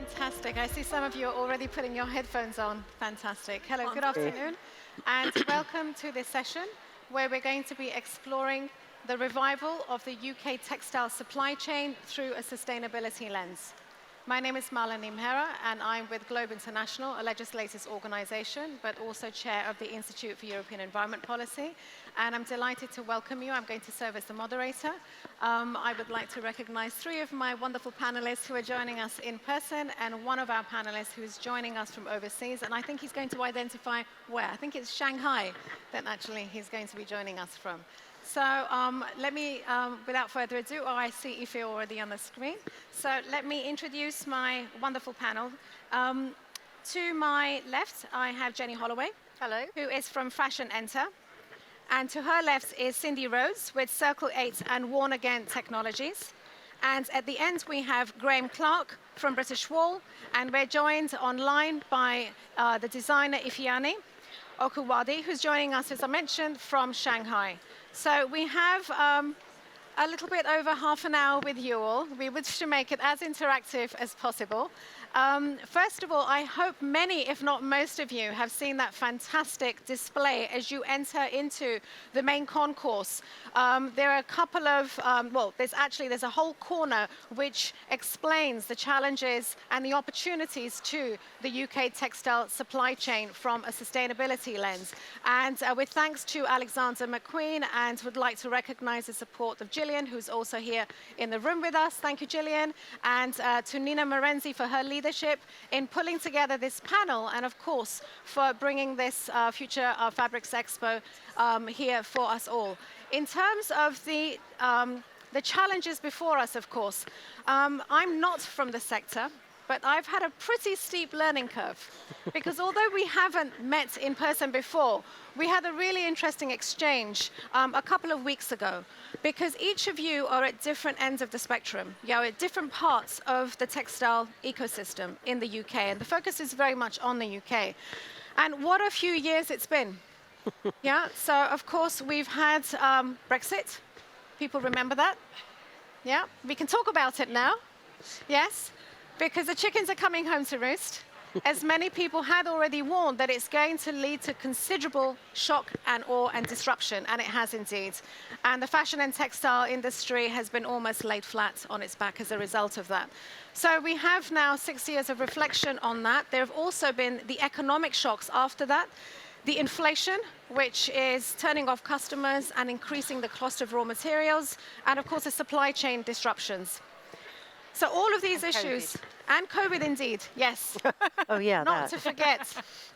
Fantastic. I see some of you are already putting your headphones on. Fantastic. Hello, good Wonderful. afternoon, and welcome to this session where we're going to be exploring the revival of the UK textile supply chain through a sustainability lens. My name is Malini, and I'm with Globe International, a legislators organization, but also chair of the Institute for European Environment Policy. And I'm delighted to welcome you. I'm going to serve as the moderator. I would like to recognize three of my wonderful panelists who are joining us in person, and one of our panelists who is joining us from overseas. And I think he's going to identify where. I think it's Shanghai that actually he's going to be joining us from. So let me, without further ado, I see Ife already on the screen. So let me introduce my wonderful panel. To my left, I have Jenny Holloway. Hello. Who is from Fashion Enter. And to her left is Cyndi Rhoades with Circle 8 and Worn Again Technologies. And at the end, we have Graham Clark from British Wool. And we're joined online by the designer Ifeanyi, Okuwadi, who's joining us, as I mentioned, from Shanghai. So we have a little bit over half an hour with you all. We wish to make it as interactive as possible. First of all, I hope many, if not most of you, have seen that fantastic display as you enter into the main concourse. There are a couple of, there's a whole corner which explains the challenges and the opportunities to the UK textile supply chain from a sustainability lens. And with thanks to Alexander McQueen, and would like to recognize the support of Gillian, who's also here in the room with us. Thank you, Gillian. And to Nina Morenzi for her leadership in pulling together this panel, and of course for bringing this Future Fabrics Expo here for us all. In terms of the challenges before us, of course, I'm not from the sector, but I've had a pretty steep learning curve, because although we haven't met in person before, we had a really interesting exchange a couple of weeks ago, because each of you are at different ends of the spectrum. You're at different parts of the textile ecosystem in the UK, and the focus is very much on the UK. And what a few years it's been. Yeah, so of course we've had Brexit. People remember that? Yeah, we can talk about it now. Yes. Because the chickens are coming home to roost, as many people had already warned that it's going to lead to considerable shock and awe and disruption, and it has indeed. And the fashion and textile industry has been almost laid flat on its back as a result of that. So we have now 6 years of reflection on that. There have also been the economic shocks after that, the inflation, which is turning off customers and increasing the cost of raw materials, and of course the supply chain disruptions. So all of these issues, and COVID indeed, yes. Oh yeah, not to forget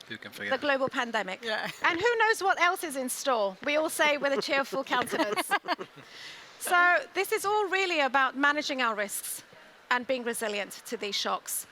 the global pandemic. Yeah. And who knows what else is in store, we all say with a cheerful countenance. So this is all really about managing our risks and being resilient to these shocks.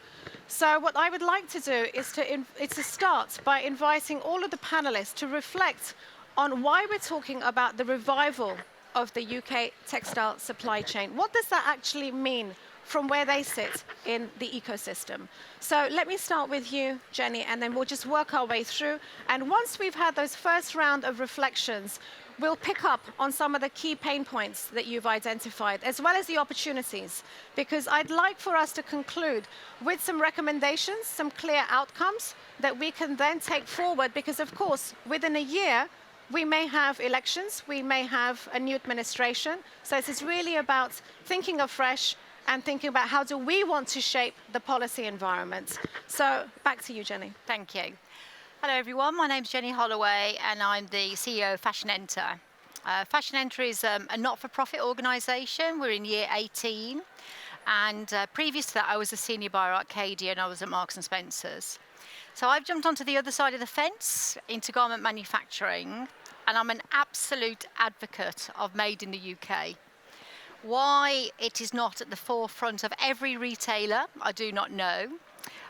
So what I would like to do is to start by inviting all of the panelists to reflect on why we're talking about the revival of the UK textile supply chain. What does that actually mean from where they sit in the ecosystem? So let me start with you, Jenny, and then we'll just work our way through. And once we've had those first round of reflections, we'll pick up on some of the key pain points that you've identified, as well as the opportunities, because I'd like for us to conclude with some recommendations, some clear outcomes that we can then take forward, because of course, within a year, we may have elections, we may have a new administration. So it's really about thinking afresh and thinking about how do we want to shape the policy environment. So back to you, Jenny. Thank you. Hello, everyone. My name's Jenny Holloway, and I'm the CEO of Fashion Enter. Fashion Enter is a not-for-profit organisation. We're in year 18. And previous to that, I was a senior buyer at Arcadia, and I was at Marks and Spencer's. So I've jumped onto the other side of the fence into garment manufacturing, and I'm an absolute advocate of Made in the UK. Why it is not at the forefront of every retailer, I do not know,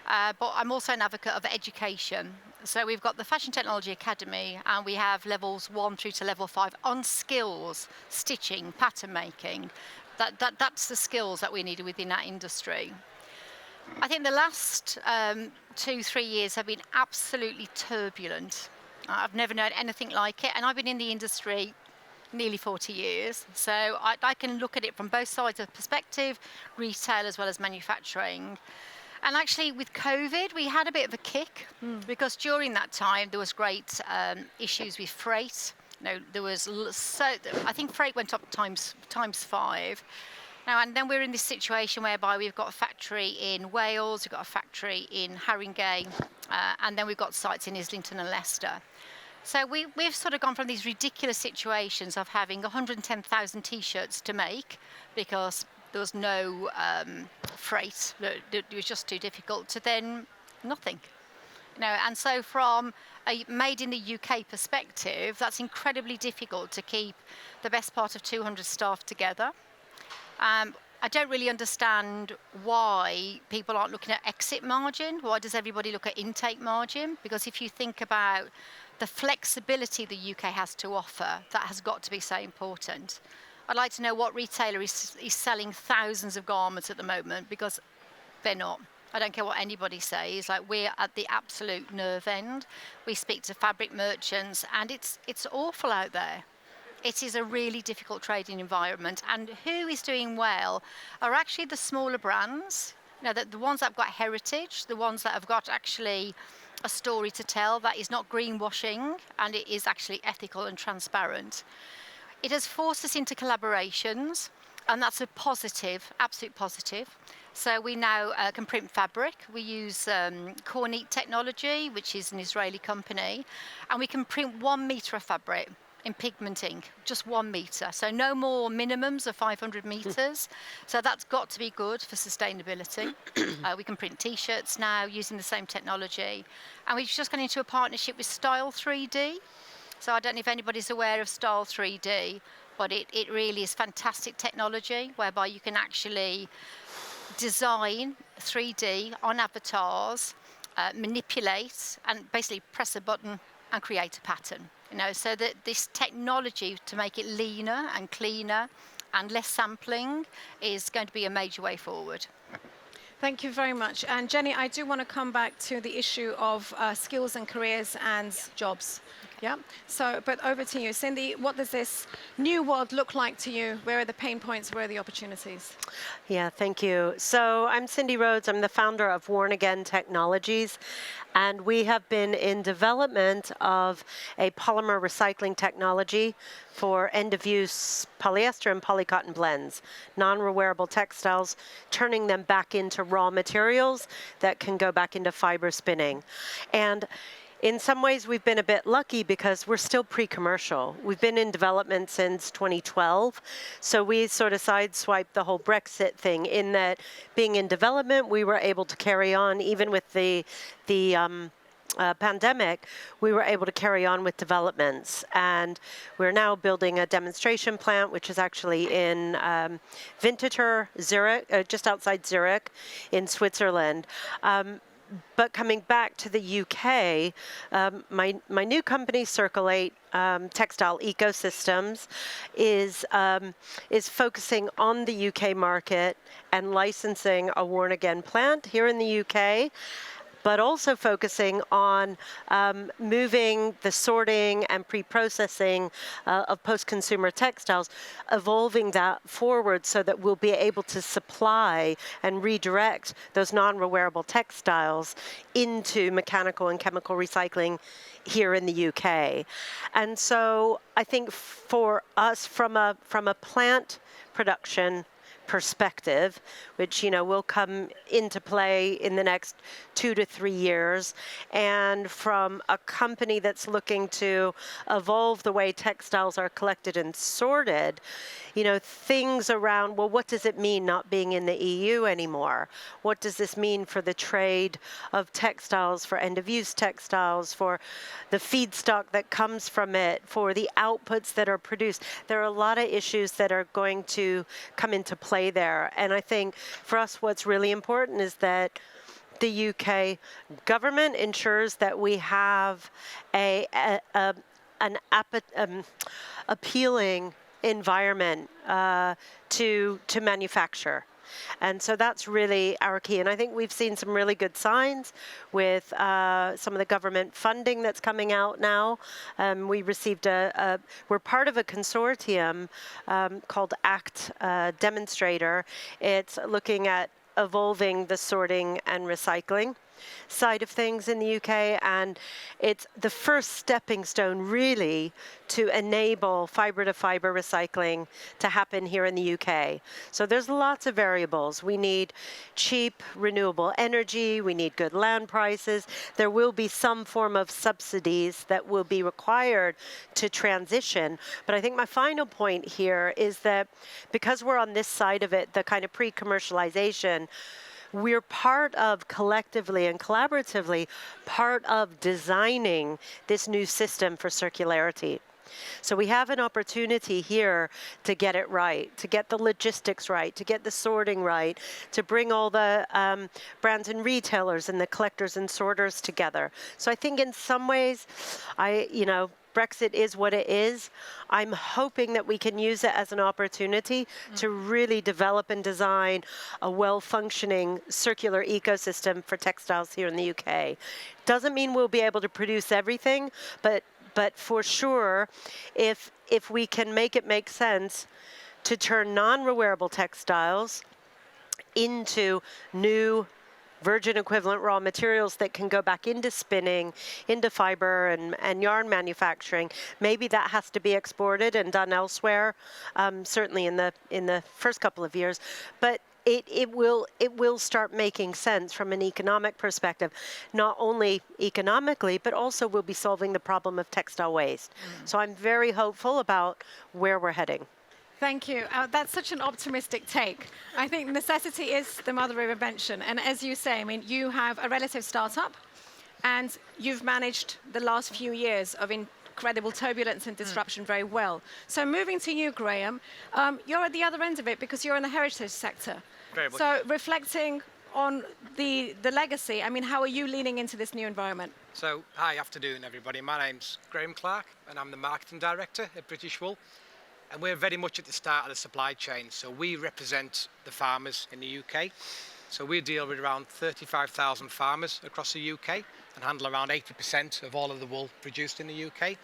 but I'm also an advocate of education. So we've got the Fashion Technology Academy, and we have levels 1 through to level 5 on skills, stitching, pattern making. That's the skills that we need within that industry. I think the last 2-3 years have been absolutely turbulent. I've never known anything like it, and I've been in the industry nearly 40 years. So I can look at it from both sides of perspective, retail as well as manufacturing. And actually, with COVID, we had a bit of a kick because during that time there was great issues with freight. There was I think freight went up times 5. Now, and then we're in this situation whereby we've got a factory in Wales, we've got a factory in Haringey, and then we've got sites in Islington and Leicester. So we've sort of gone from these ridiculous situations of having 110,000 T-shirts to make because there was no freight, it was just too difficult, to then nothing. And so from a made in the UK perspective, that's incredibly difficult to keep the best part of 200 staff together. I don't really understand why people aren't looking at exit margin. Why does everybody look at intake margin? Because if you think about the flexibility the UK has to offer, that has got to be so important. I'd like to know what retailer is selling thousands of garments at the moment, because they're not. I don't care what anybody says, like we're at the absolute nerve end. We speak to fabric merchants and it's awful out there. It is a really difficult trading environment, and who is doing well are actually the smaller brands, the ones that have got heritage, the ones that have got actually a story to tell that is not greenwashing and it is actually ethical and transparent. It has forced us into collaborations, and that's a positive, absolute positive. So we now can print fabric. We use Kornit technology, which is an Israeli company, and we can print 1 meter of fabric in pigment ink, just 1 meter. So no more minimums of 500 meters. So that's got to be good for sustainability. We can print T-shirts now using the same technology. And we've just gone into a partnership with Style 3D. So I don't know if anybody's aware of Style 3D, but it really is fantastic technology whereby you can actually design 3D on avatars, manipulate, and basically press a button and create a pattern. So that this technology to make it leaner and cleaner and less sampling is going to be a major way forward. Thank you very much. And Jenny, I do want to come back to the issue of skills and careers and jobs. Yeah. So, but over to you, Cyndi. What does this new world look like to you? Where are the pain points? Where are the opportunities? Yeah, thank you. So I'm Cyndi Rhoades. I'm the founder of Worn Again Technologies, and we have been in development of a polymer recycling technology for end-of-use polyester and polycotton blends, non-rewearable textiles, turning them back into raw materials that can go back into fiber spinning. And in some ways, we've been a bit lucky because we're still pre-commercial. We've been in development since 2012, so we sort of sideswiped the whole Brexit thing in that being in development, we were able to carry on even with the pandemic. We were able to carry on with developments, and we're now building a demonstration plant, which is actually in Winterthur, Zurich, just outside Zurich, in Switzerland. But coming back to the UK, my new company, Circle 8 Textile Ecosystems, is focusing on the UK market and licensing a Worn Again plant here in the UK, but also focusing on moving the sorting and pre-processing of post-consumer textiles, evolving that forward so that we'll be able to supply and redirect those non-rewearable textiles into mechanical and chemical recycling here in the UK. And so I think for us, from a plant production perspective, which will come into play in the next 2 to 3 years, and from a company that's looking to evolve the way textiles are collected and sorted, things around, well, what does it mean not being in the EU anymore? What does this mean for the trade of textiles, for end-of-use textiles, for the feedstock that comes from it, for the outputs that are produced? There are a lot of issues that are going to come into play there. And I think for us, what's really important is that the UK government ensures that we have an appealing environment to manufacture. And so that's really our key. And I think we've seen some really good signs with some of the government funding that's coming out now. We received we're part of a consortium called ACT Demonstrator. It's looking at evolving the sorting and recycling side of things in the UK, and it's the first stepping stone really to enable fiber-to-fiber recycling to happen here in the UK. So there's lots of variables. We need cheap renewable energy, we need good land prices, there will be some form of subsidies that will be required to transition. But I think my final point here is that because we're on this side of it, the kind of pre-commercialization, we're part of, collectively and collaboratively, part of designing this new system for circularity. So we have an opportunity here to get it right, to get the logistics right, to get the sorting right, to bring all the brands and retailers and the collectors and sorters together. So I think in some ways, Brexit is what it is. I'm hoping that we can use it as an opportunity to really develop and design a well-functioning circular ecosystem for textiles here in the UK. Doesn't mean we'll be able to produce everything, but for sure, if we can make it make sense to turn non-rewearable textiles into new virgin equivalent raw materials that can go back into spinning, into fiber and yarn manufacturing. Maybe that has to be exported and done elsewhere, certainly in the first couple of years. But it will start making sense from an economic perspective, not only economically, but also we'll be solving the problem of textile waste. So I'm very hopeful about where we're heading. Thank you. That's such an optimistic take. I think necessity is the mother of invention. And as you say, I mean, you have a relative startup, and you've managed the last few years of incredible turbulence and disruption very well. So moving to you, Graham, you're at the other end of it because you're in the heritage sector. Very much. So reflecting on the legacy, I mean, how are you leaning into this new environment? So, hi, afternoon, everybody. My name's Graham Clark, and I'm the marketing director at British Wool. And we're very much at the start of the supply chain. So we represent the farmers in the UK. So we deal with around 35,000 farmers across the UK and handle around 80% of all of the wool produced in the UK.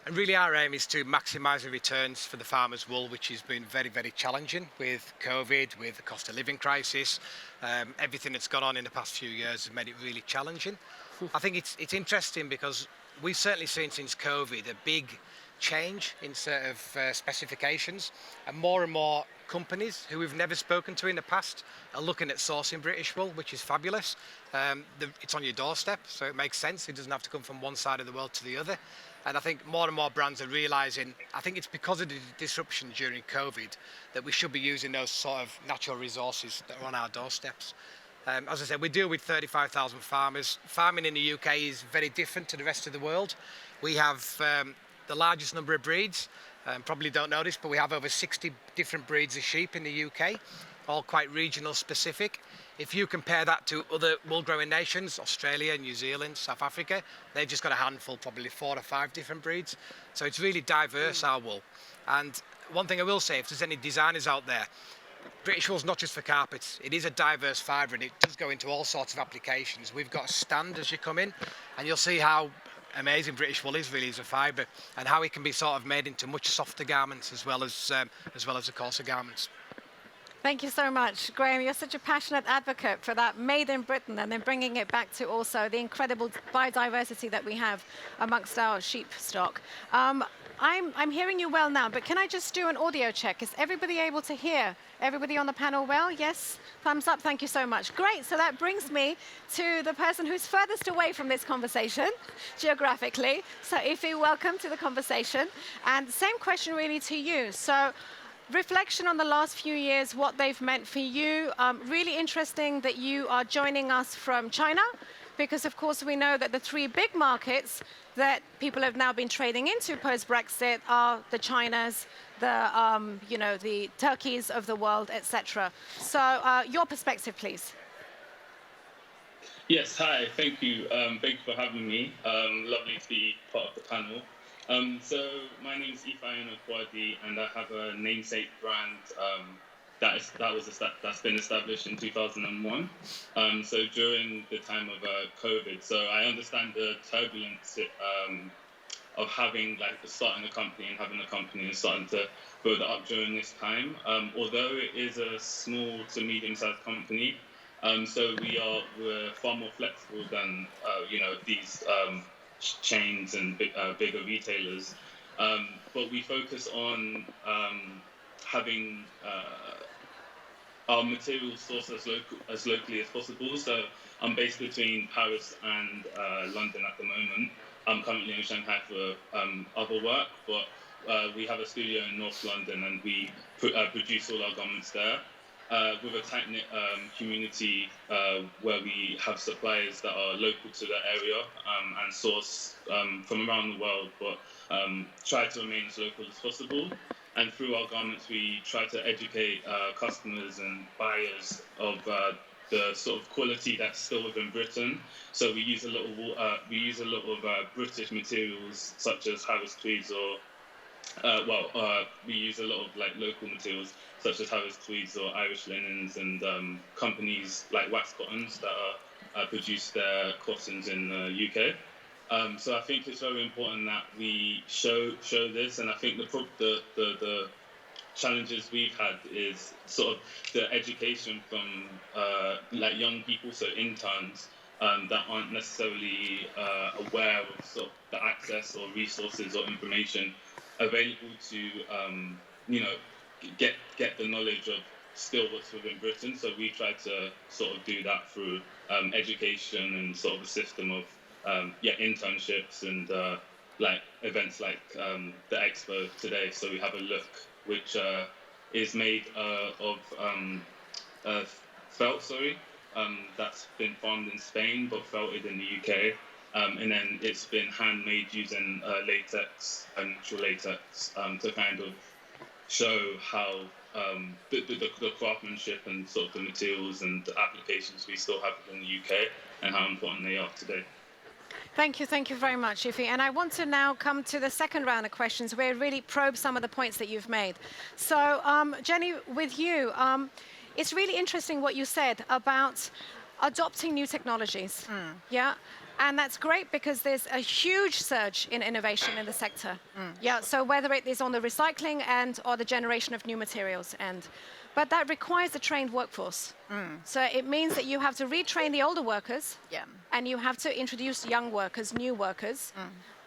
And really our aim is to maximise the returns for the farmers' wool, which has been very, very challenging with COVID, with the cost of living crisis. Everything that's gone on in the past few years has made it really challenging. I think it's interesting because we've certainly seen since COVID a big change in sort of specifications, and more companies who we've never spoken to in the past are looking at sourcing British wool, which is fabulous. It's on your doorstep, so it makes sense. It doesn't have to come from one side of the world to the other. And I think more and more brands are realising, I think it's because of the disruption during COVID, that we should be using those sort of natural resources that are on our doorsteps. As I said, we deal with 35,000 farmers. Farming in the UK is very different to the rest of the world. We have the largest number of breeds. Probably don't know this, but we have over 60 different breeds of sheep in the UK, all quite regional specific. If you compare that to other wool growing nations, Australia, New Zealand, South Africa, they've just got a handful, probably 4 or 5 different breeds. So it's really diverse, our wool. And one thing I will say, if there's any designers out there, British wool's not just for carpets. It is a diverse fibre and it does go into all sorts of applications. We've got a stand as you come in, and you'll see how amazing British wool is really as a fibre, and how it can be sort of made into much softer garments as well as the coarser garments. Thank you so much, Graham. You're such a passionate advocate for that made in Britain, and then bringing it back to also the incredible biodiversity that we have amongst our sheep stock. I'm hearing you well now, but can I just do an audio check? Is everybody able to hear? Everybody on the panel well? Yes? Thumbs up. Thank you so much. Great. So that brings me to the person who's furthest away from this conversation geographically. So Ify, welcome to the conversation. And same question really to you. So reflection on the last few years, what they've meant for you. Really interesting that you are joining us from China, because of course we know that the 3 big markets that people have now been trading into post-Brexit are the Chinas, the Turkeys of the world, etc. So your perspective, please. Yes, hi, thank you. Thank you for having me. Lovely to be part of the panel. So my name is Ifeanyi Okuwadi, and I have a namesake brand that's been established in 2001. So during the time of COVID, so I understand the turbulence having like starting a company and having a company and starting to build it up during this time. Although it is a small to medium-sized company, so we're far more flexible than these chains and bigger retailers. But we focus on having our materials sourced as locally as possible. So I'm based between Paris and London at the moment. I'm currently in Shanghai for other work, but we have a studio in North London, and we produce all our garments there with a tight-knit community where we have suppliers that are local to the area and source from around the world, but try to remain as local as possible. And through our garments, we try to educate customers and buyers of the sort of quality that's still within Britain. So we use a lot of British materials such as Harris tweeds, or we use a lot of like local materials such as Harris tweeds or Irish linens, and companies like Wax Cottons that produce their cottons in the UK. So I think it's very important that we show this, and I think the challenges we've had is sort of the education from like young people, so interns that aren't necessarily aware of sort of the access or resources or information available to get the knowledge of still what's within Britain. So we try to sort of do that through education and sort of a system of internships and like events like the Expo today. So we have a look which is made of felt, that's been farmed in Spain but felted in the UK. And then it's been handmade using latex, natural latex, to kind of show how the craftsmanship and sort of the materials and the applications we still have in the UK and how important they are today. Thank you very much, Ify. And I want to now come to the second round of questions where it really probes some of the points that you've made. So, Jenny, with you, it's really interesting what you said about adopting new technologies. Yeah. And that's great because there's a huge surge in innovation in the sector. Yeah, so whether it is on the recycling end or the generation of new materials end. But that requires a trained workforce. So it means that you have to retrain the older workers, and you have to introduce young workers, new workers,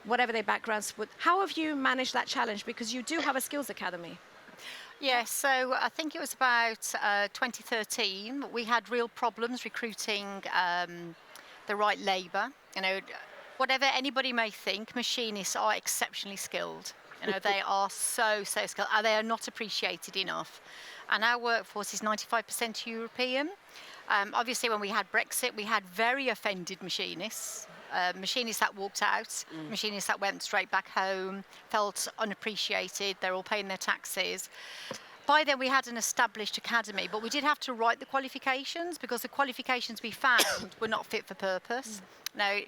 whatever their backgrounds would. How have you managed that challenge? Because you do have a skills academy. Yes, so I think it was about 2013. We had real problems recruiting the right labour. You know, whatever anybody may think, machinists are exceptionally skilled. You know, they are so skilled, and they are not appreciated enough. And our workforce is 95% European. Obviously, when we had Brexit, we had very offended machinists. Machinists that walked out, machinists that went straight back home, felt unappreciated. They're all paying their taxes. By then, we had an established academy, but we did have to write the qualifications because the qualifications we found were not fit for purpose. Now,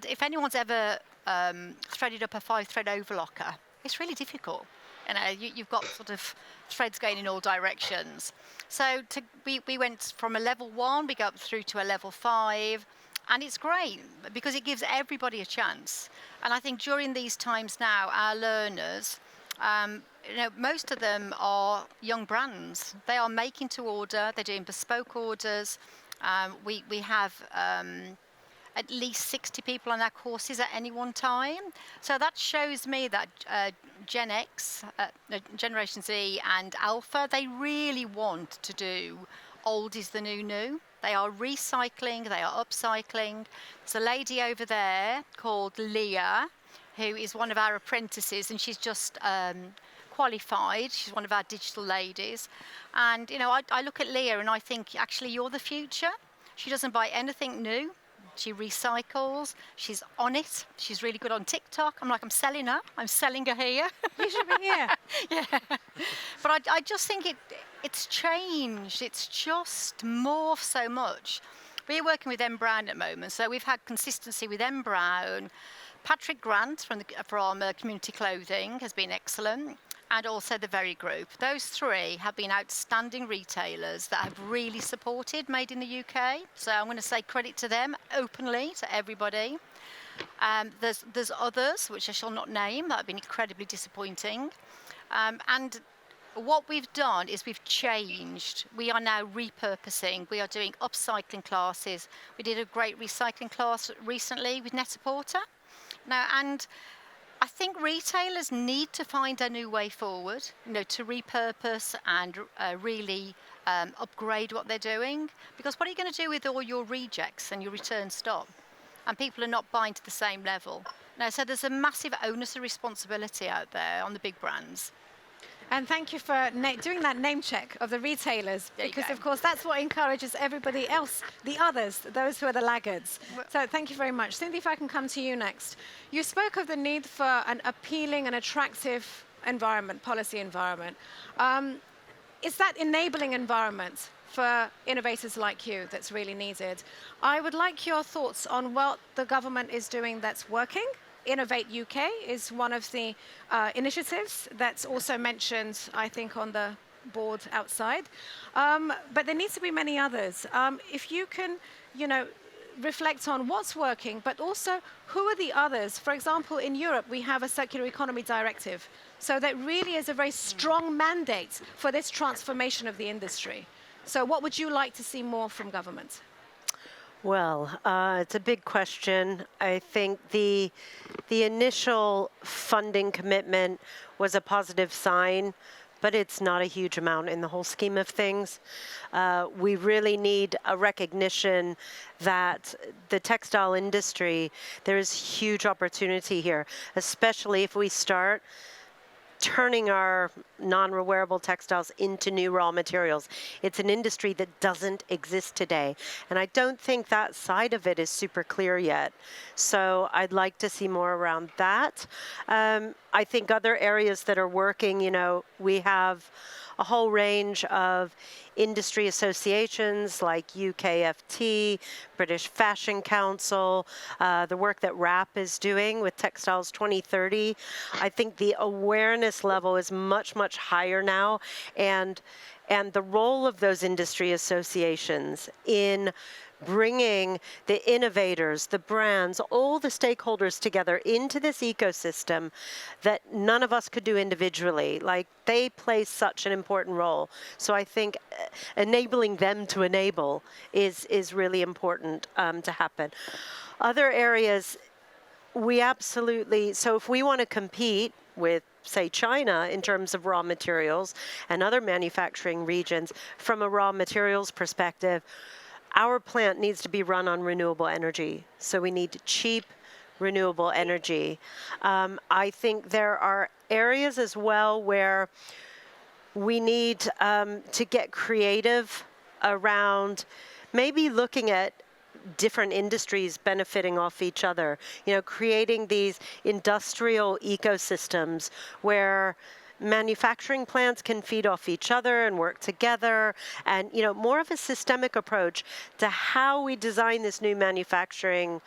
if anyone's ever threaded up a 5-thread overlocker, it's really difficult. You know, you've got sort of threads going in all directions. So we went from a level 1, we go up through to a level 5, and it's great because it gives everybody a chance. And I think during these times now, our learners, you know, most of them are young brands. They are making to order. They're doing bespoke orders. We have at least 60 people on our courses at any one time. So that shows me that Gen X, Generation Z and Alpha, they really want to do old is the new. They are recycling, they are upcycling. There's a lady over there called Leah, who is one of our apprentices, and she's just qualified. She's one of our digital ladies. And, you know, I look at Leah and I think, actually, you're the future. She doesn't buy anything new. She recycles. She's on it. She's really good on TikTok. I'm like, I'm selling her. I'm selling her here. You should be here. Yeah. But I just think it's changed. It's just morphed so much. We're working with M Brown at the moment, so we've had consistency with M Brown. Patrick Grant from Community Clothing has been excellent, and also the Very Group. Those three have been outstanding retailers that have really supported Made in the UK. So I'm going to say credit to them openly to everybody. There's others, which I shall not name, that have been incredibly disappointing. And what we've done is we've changed. We are now repurposing. We are doing upcycling classes. We did a great recycling class recently with Net-a-Porter. Now, and I think retailers need to find a new way forward, to repurpose and really upgrade what they're doing. Because what are you going to do with all your rejects and your return stock? And people are not buying to the same level. Now, so there's a massive onus of responsibility out there on the big brands. And thank you for doing that name check of the retailers, because of course that's what encourages everybody else, the others, those who are the laggards. So thank you very much. Cyndi, if I can come to you next. You spoke of the need for an appealing and attractive environment, policy environment. Is that enabling environment for innovators like you that's really needed? I would like your thoughts on what the government is doing that's working. Innovate UK is one of the initiatives that's also mentioned, I think, on the board outside. But there needs to be many others. If you can, reflect on what's working, but also who are the others? For example, in Europe, we have a circular economy directive. So that really is a very strong mandate for this transformation of the industry. So what would you like to see more from government? Well, it's a big question. I think the initial funding commitment was a positive sign, but it's not a huge amount in the whole scheme of things. We really need a recognition that the textile industry, there is huge opportunity here, especially if we start turning our non-wearable textiles into new raw materials. It's an industry that doesn't exist today. And I don't think that side of it is super clear yet. So I'd like to see more around that. I think other areas that are working, we have a whole range of industry associations like UKFT, British Fashion Council, the work that RAP is doing with Textiles 2030. I think the awareness level is much, much higher now. And the role of those industry associations in bringing the innovators, the brands, all the stakeholders together into this ecosystem that none of us could do individually. Like, they play such an important role. So I think enabling them to enable is really important to happen. Other areas, we absolutely, so if we want to compete with, say, China in terms of raw materials and other manufacturing regions, from a raw materials perspective, our plant needs to be run on renewable energy. So we need cheap, renewable energy. I think there are areas as well where we need to get creative around maybe looking at different industries benefiting off each other, creating these industrial ecosystems where manufacturing plants can feed off each other and work together, and more of a systemic approach to how we design this new manufacturing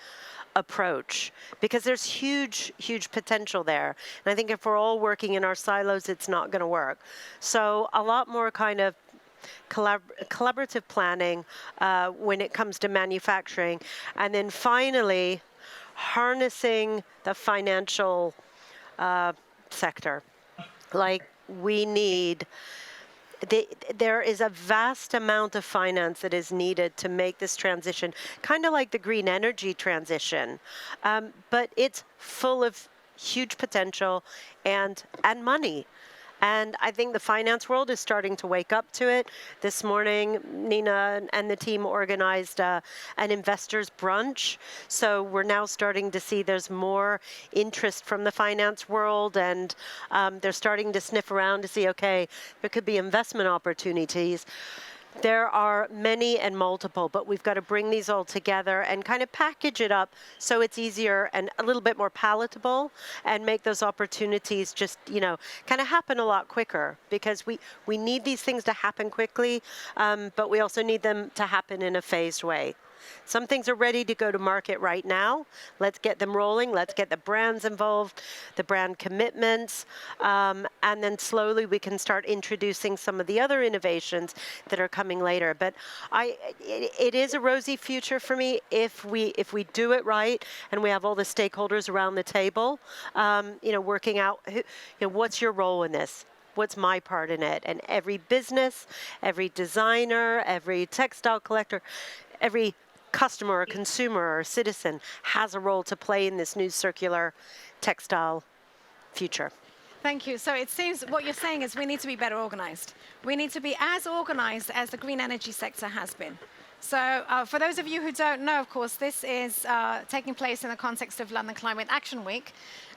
approach, because there's huge potential there. And I think if we're all working in our silos, it's not going to work. So a lot more kind of collaborative planning when it comes to manufacturing. And then finally, harnessing the financial sector. Like, we need, there is a vast amount of finance that is needed to make this transition, kind of like the green energy transition, but it's full of huge potential and money. And I think the finance world is starting to wake up to it. This morning, Nina and the team organized an investors brunch. So we're now starting to see there's more interest from the finance world, and they're starting to sniff around to see, okay, there could be investment opportunities. There are many and multiple, but we've got to bring these all together and kind of package it up so it's easier and a little bit more palatable, and make those opportunities just, kind of happen a lot quicker, because we need these things to happen quickly, but we also need them to happen in a phased way. Some things are ready to go to market right now. Let's get them rolling. Let's get the brands involved, the brand commitments, and then slowly we can start introducing some of the other innovations that are coming later. But it is a rosy future for me if we do it right and we have all the stakeholders around the table, working out what's your role in this. What's my part in it? And every business, every designer, every textile collector, every customer or consumer or citizen has a role to play in this new circular textile future. Thank you. So it seems what you're saying is we need to be better organized. We need to be as organized as the green energy sector has been. So for those of you who don't know, of course, this is taking place in the context of London Climate Action Week.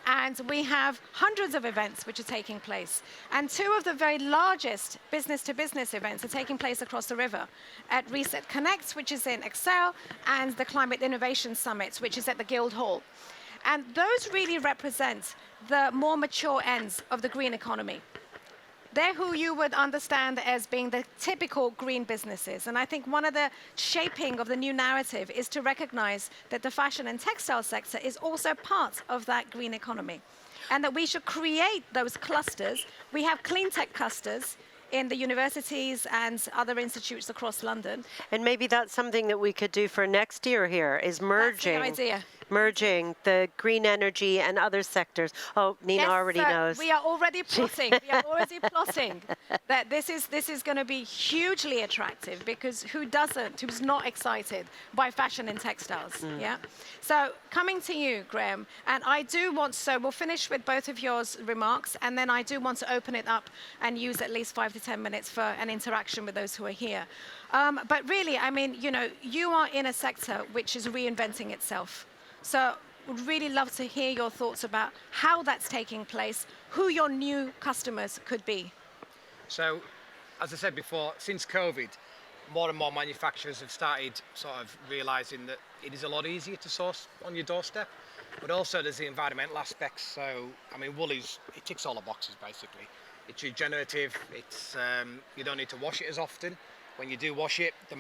And we have hundreds of events which are taking place. And two of the very largest business-to-business events are taking place across the river at Reset Connect, which is in Excel, and the Climate Innovation Summit, which is at the Guildhall. And those really represent the more mature ends of the green economy. They're who you would understand as being the typical green businesses. And I think one of the shaping of the new narrative is to recognize that the fashion and textile sector is also part of that green economy. And that we should create those clusters. We have clean tech clusters in the universities and other institutes across London. And maybe that's something that we could do for next year here, is merging. That's the idea. Merging the green energy and other sectors. Oh, Nina already knows. We are already plotting. We are already plotting that this is going to be hugely attractive, because who's not excited by fashion and textiles? Yeah. So coming to you, Graham, and we'll finish with both of your remarks, and then I do want to open it up and use at least 5 to 10 minutes for an interaction with those who are here. But really, I mean, you are in a sector which is reinventing itself. So would really love to hear your thoughts about how that's taking place, who your new customers could be. So, as I said before, since COVID, more and more manufacturers have started sort of realising that it is a lot easier to source on your doorstep, but also there's the environmental aspects. So, I mean, wool it ticks all the boxes basically. It's regenerative, you don't need to wash it as often. When you do wash it, the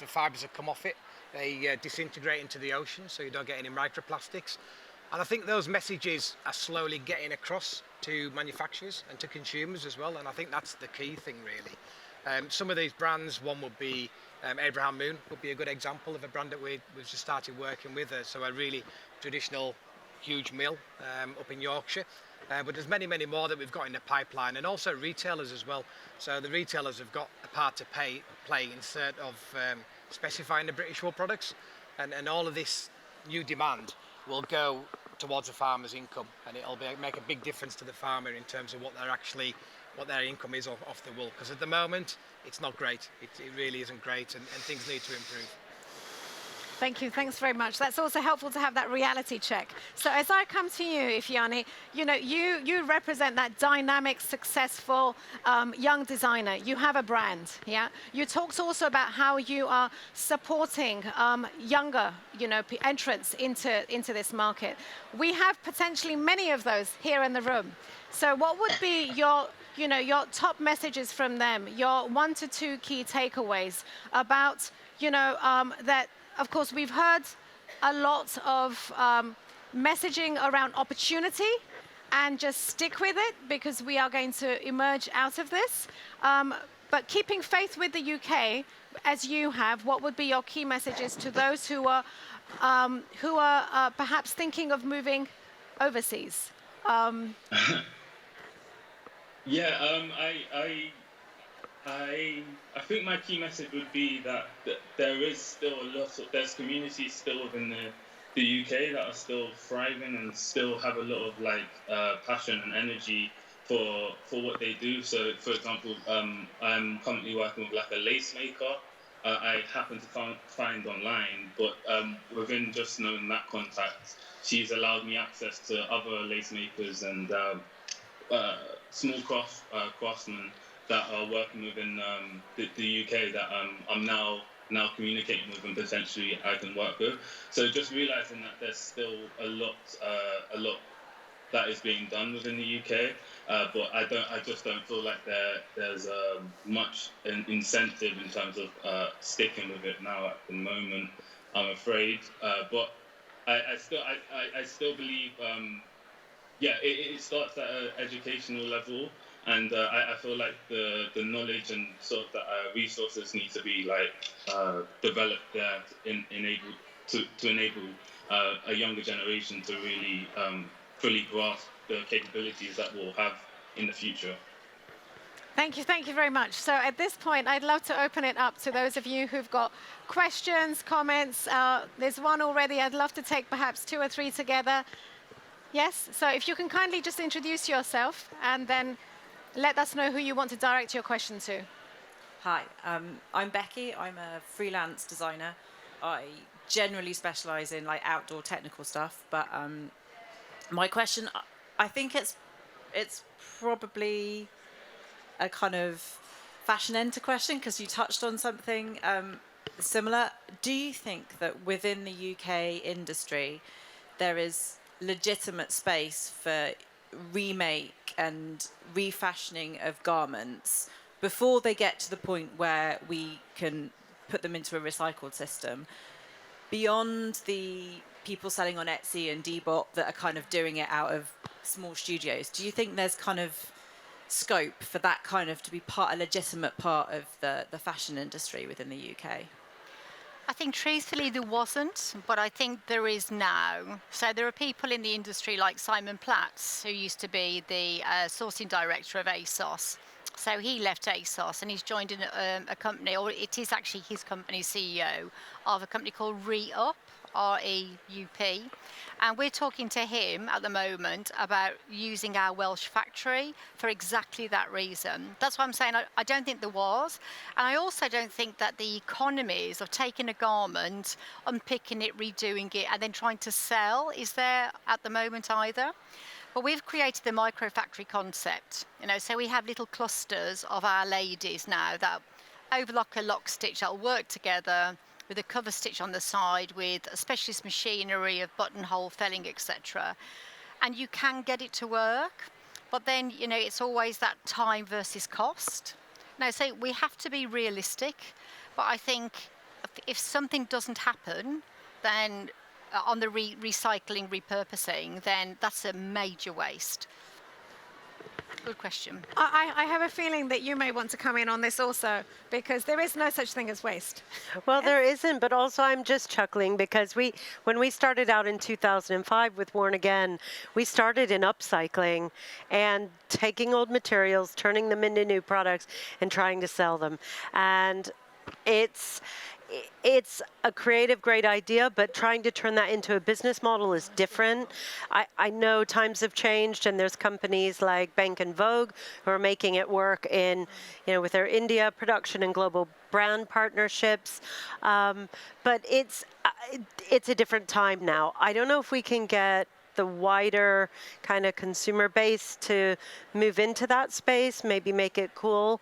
fibres that come off it, they disintegrate into the ocean, so you don't get any microplastics. And I think those messages are slowly getting across to manufacturers and to consumers as well, and I think that's the key thing really. Some of these brands, one would be Abraham Moon would be a good example of a brand that we've just started working with, so a really traditional huge mill up in Yorkshire. But there's many, many more that we've got in the pipeline, and also retailers as well. So the retailers have got a part to play in sort of specifying the British wool products, and all of this new demand will go towards the farmer's income, and it'll make a big difference to the farmer in terms of what their income is off the wool. Because at the moment, it's not great. It really isn't great, and things need to improve. Thank you. Thanks very much. That's also helpful to have that reality check. So as I come to you, Ifeanyi, you represent that dynamic, successful young designer. You have a brand, yeah? You talked also about how you are supporting younger, entrants into this market. We have potentially many of those here in the room. So what would be your top messages from them, your 1 to 2 key takeaways about, that, of course, we've heard a lot of messaging around opportunity, and just stick with it because we are going to emerge out of this. But keeping faith with the UK, as you have, what would be your key messages to those who are perhaps thinking of moving overseas? I think my key message would be that there is still there's communities still within the UK that are still thriving and still have a lot of passion and energy for what they do. So, for example, I'm currently working with a lace maker. I happen to find online, but within just knowing that contact, she's allowed me access to other lace makers and small craftsmen that are working within the UK that I'm now communicating with and potentially I can work with. So just realizing that there's still a lot that is being done within the UK. But I just don't feel like there's much an incentive in terms of sticking with it now at the moment, I'm afraid. But I still believe, it starts at an educational level, and I feel like the knowledge and sort of the resources need to be developed there to enable a younger generation to really fully grasp the capabilities that we'll have in the future. Thank you very much. So at this point, I'd love to open it up to those of you who've got questions, comments. There's one already. I'd love to take perhaps 2 or 3 together. Yes, so if you can kindly just introduce yourself and then let us know who you want to direct your question to. Hi, I'm Becky. I'm a freelance designer. I generally specialize in outdoor technical stuff, but my question, I think it's probably a kind of fashion enter question, because you touched on something similar. Do you think that within the UK industry there is legitimate space for remake and refashioning of garments before they get to the point where we can put them into a recycled system, beyond the people selling on Etsy and Depop that are kind of doing it out of small studios? Do you think there's kind of scope for that kind of to be a legitimate part of the fashion industry within the UK? I think truthfully there wasn't, but I think there is now. So there are people in the industry like Simon Platts, who used to be the sourcing director of ASOS. So he left ASOS and he's joined a company, or it is actually his company CEO, of a company called Reup, R-E-U-P. And we're talking to him at the moment about using our Welsh factory for exactly that reason. That's why I'm saying I don't think there was. And I also don't think that the economies of taking a garment, unpicking it, redoing it, and then trying to sell is there at the moment either. But we've created the micro factory concept, so we have little clusters of our ladies now that overlock a lock stitch that'll work together with a cover stitch on the side, with a specialist machinery of buttonhole felling, etc. And you can get it to work, but then, it's always that time versus cost. Now, so we have to be realistic, but I think if something doesn't happen, then on the recycling, repurposing, then that's a major waste. Good question. I have a feeling that you may want to come in on this also, because there is no such thing as waste. Well, there isn't, but also I'm just chuckling because when we started out in 2005 with Worn Again, we started in upcycling and taking old materials, turning them into new products, and trying to sell them. And it's a creative, great idea, but trying to turn that into a business model is different. I know times have changed, and there's companies like Bank and Vogue who are making it work with their India production and global brand partnerships. But it's a different time now. I don't know if we can get the wider kind of consumer base to move into that space, maybe make it cool.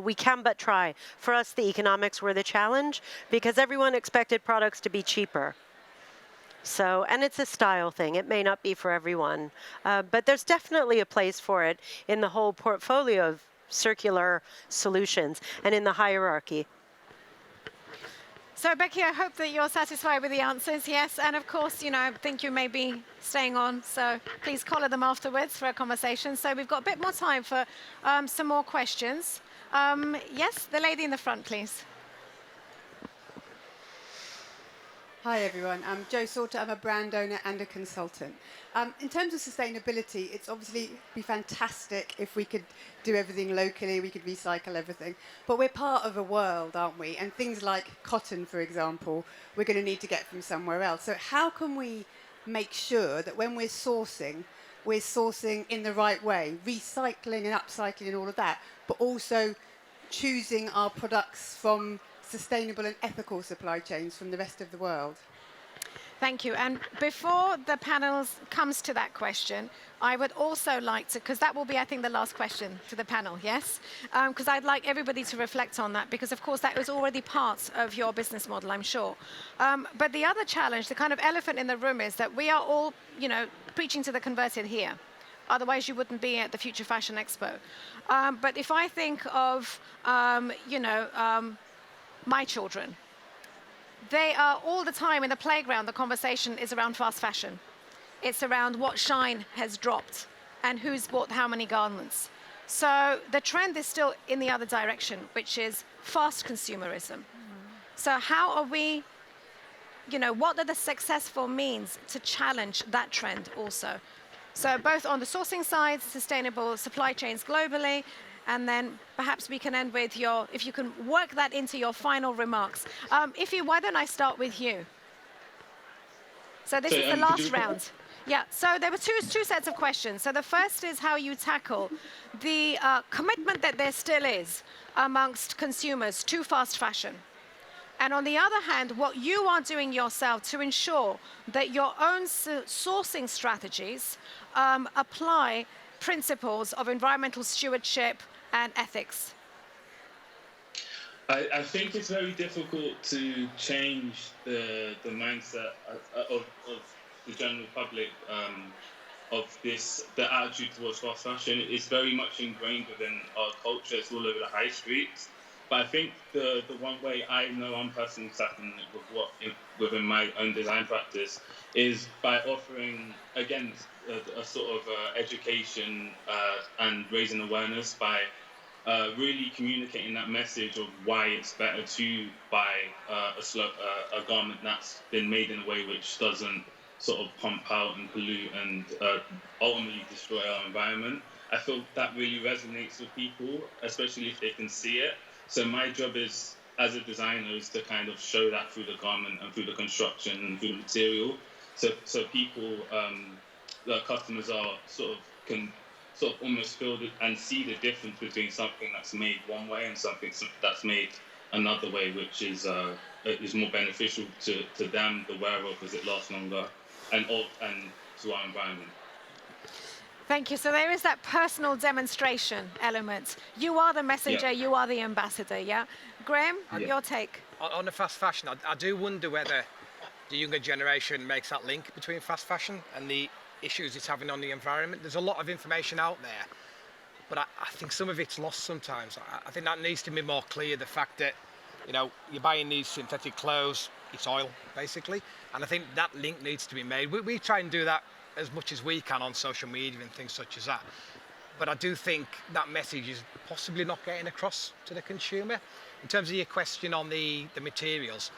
We can but try. For us, the economics were the challenge because everyone expected products to be cheaper. So, and it's a style thing. It may not be for everyone, but there's definitely a place for it in the whole portfolio of circular solutions and in the hierarchy. So, Becky, I hope that you're satisfied with the answers. Yes, and of course, I think you may be staying on, so please collar them afterwards for a conversation. So we've got a bit more time for some more questions. Yes, the lady in the front, please. Hi everyone, I'm Jo Sauter. I'm a brand owner and a consultant. In terms of sustainability, it's obviously be fantastic if we could do everything locally, we could recycle everything. But we're part of a world, aren't we? And things like cotton, for example, we're going to need to get from somewhere else. So how can we make sure that when we're sourcing in the right way, recycling and upcycling and all of that, but also choosing our products from sustainable and ethical supply chains from the rest of the world? Thank you. And before the panel comes to that question, I would also like to, because that will be, I think, the last question to the panel, yes? Because I'd like everybody to reflect on that, because, of course, that was already part of your business model, I'm sure. But the other challenge, the kind of elephant in the room, is that we are all, preaching to the converted here. Otherwise, you wouldn't be at the Future Fashion Expo. But if I think of, my children, they are all the time in the playground, the conversation is around fast fashion. It's around what shine has dropped and who's bought how many garments. So the trend is still in the other direction, which is fast consumerism. So how are we, what are the successful means to challenge that trend also? So both on the sourcing side, sustainable supply chains globally, and then perhaps we can end with if you can work that into your final remarks. Ify, why don't I start with you? So this is the last round. Yeah, so there were two sets of questions. So the first is how you tackle the commitment that there still is amongst consumers to fast fashion. And on the other hand, what you are doing yourself to ensure that your own sourcing strategies apply principles of environmental stewardship and ethics. I think it's very difficult to change the mindset of the general public of the attitude towards fast fashion. It's very much ingrained within our culture. It's all over the high streets. But I think the one way I know I'm personally tackling it within my own design practice is by offering, again, a sort of education and raising awareness by really communicating that message of why it's better to buy a garment that's been made in a way which doesn't sort of pump out and pollute and ultimately destroy our environment. I feel that really resonates with people, especially if they can see it. So my job is, as a designer, is to kind of show that through the garment and through the construction and through the material. So people, the customers can almost feel and see the difference between something that's made one way and something that's made another way, which is more beneficial to them, the wearer, because it lasts longer, and to our environment. Thank you. So there is that personal demonstration element. You are the messenger, you are the ambassador, yeah? Graham, your take? On the fast fashion, I do wonder whether the younger generation makes that link between fast fashion and the issues it's having on the environment. There's a lot of information out there, but I think some of it's lost sometimes. I think that needs to be more clear, the fact that, you're buying these synthetic clothes, it's oil, basically, and I think that link needs to be made. We try and do that as much as we can on social media and things such as that. But I do think that message is possibly not getting across to the consumer. In terms of your question on the materials,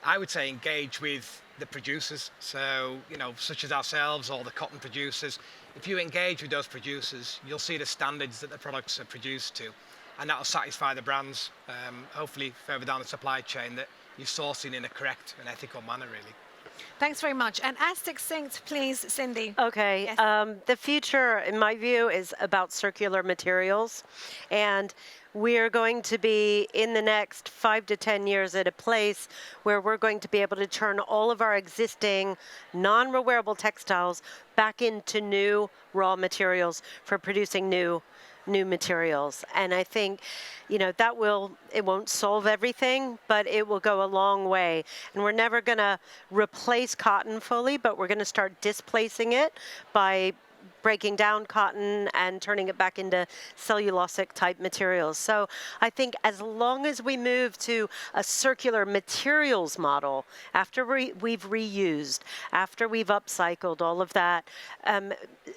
I would say engage with the producers. So, such as ourselves or the cotton producers. If you engage with those producers, you'll see the standards that the products are produced to. And that'll satisfy the brands, hopefully further down the supply chain, that you're sourcing in a correct and ethical manner, really. Thanks very much. And as succinct, please, Cyndi. Okay. Yes. The future, in my view, is about circular materials. And we're going to be, in the next 5 to 10 years, at a place where we're going to be able to turn all of our existing non-rewearable textiles back into new raw materials for producing new materials. And I think, it won't solve everything, but it will go a long way. And we're never going to replace cotton fully, but we're going to start displacing it by breaking down cotton and turning it back into cellulosic type materials. So I think as long as we move to a circular materials model, after we've reused, after we've upcycled all of that,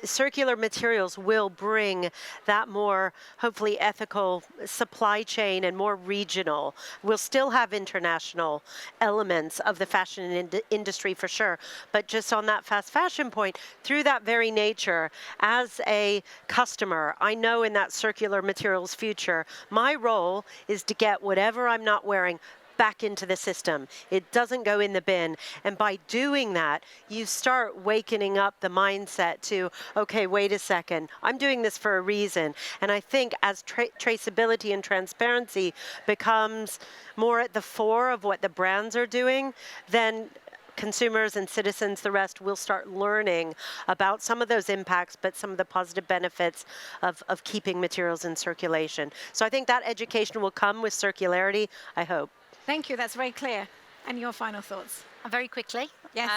circular materials will bring that more, hopefully, ethical supply chain and more regional. We'll still have international elements of the fashion industry for sure, but just on that fast fashion point, through that very nature, as a customer, I know in that circular materials future, my role is to get whatever I'm not wearing back into the system. It doesn't go in the bin. And by doing that, you start wakening up the mindset to, okay, wait a second, I'm doing this for a reason. And I think as traceability and transparency becomes more at the fore of what the brands are doing, then consumers and citizens, the rest, will start learning about some of those impacts, but some of the positive benefits of keeping materials in circulation. So I think that education will come with circularity, I hope. Thank you, that's very clear. And your final thoughts? Very quickly, Yes.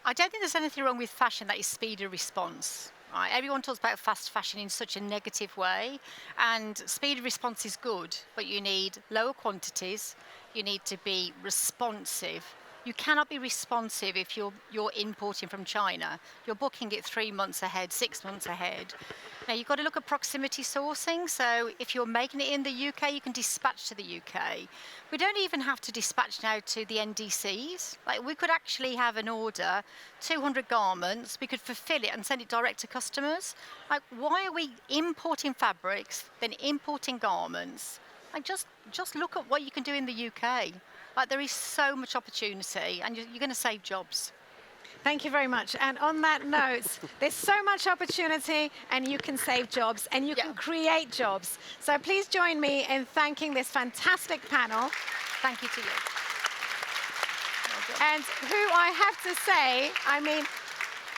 I don't think there's anything wrong with fashion that is speed of response. Right? Everyone talks about fast fashion in such a negative way, and speed of response is good, but you need lower quantities, you need to be responsive. You cannot be responsive if you're importing from China. You're booking it 3 months ahead, 6 months ahead. Now, you've got to look at proximity sourcing. So if you're making it in the UK, you can dispatch to the UK. We don't even have to dispatch now to the NDCs. Like, we could actually have an order, 200 garments, we could fulfill it and send it direct to customers. Like, why are we importing fabrics, then importing garments? Like, just look at what you can do in the UK. Like, there is so much opportunity, and you're going to save jobs. Thank you very much. And on that note, there's so much opportunity, and you can save jobs, and you can create jobs. So please join me in thanking this fantastic panel. Thank you to you. And who I have to say, I mean,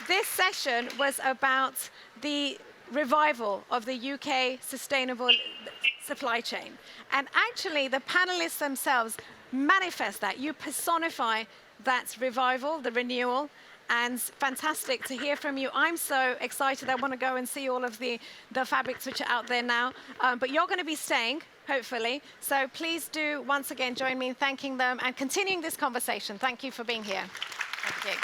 this session was about the revival of the UK sustainable supply chain. And actually, the panelists themselves manifest that. You personify that revival, the renewal, and fantastic to hear from you. I'm so excited. I want to go and see all of the fabrics which are out there now. But you're going to be staying, hopefully. So please do, once again, join me in thanking them and continuing this conversation. Thank you for being here. Thank you.